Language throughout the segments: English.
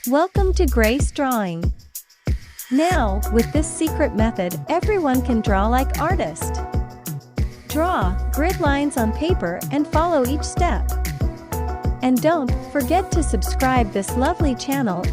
Welcome to Grace Drawing. Now, with this secret method, everyone can draw like artists. Draw grid lines on paper and follow each step. And don't forget to subscribe this lovely channel.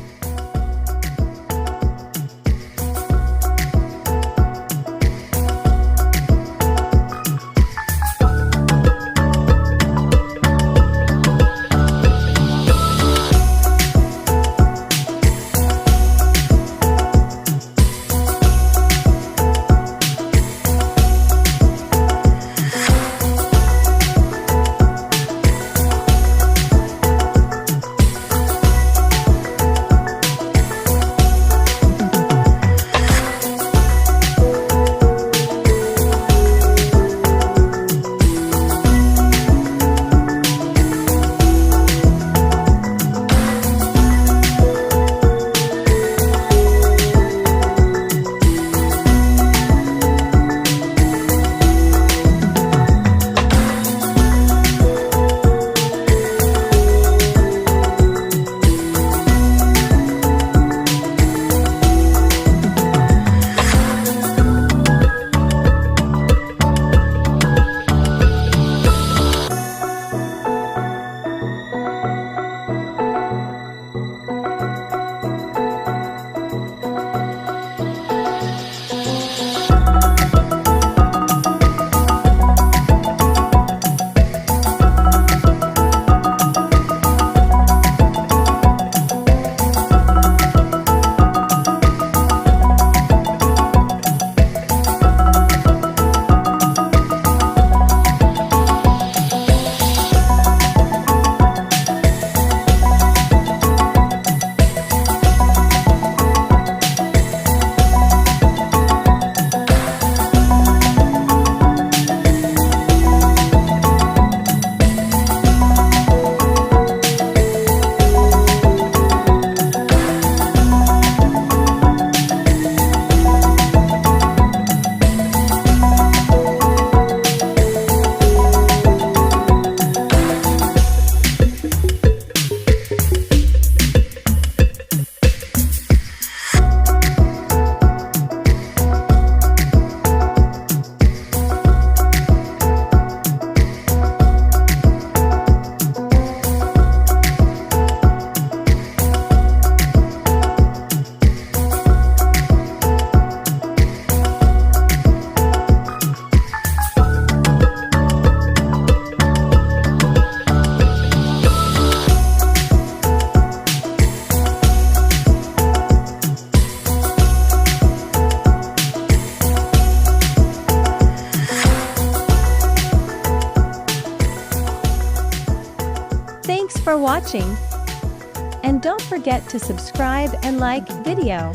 Thanks for watching. And don't forget to subscribe and like video.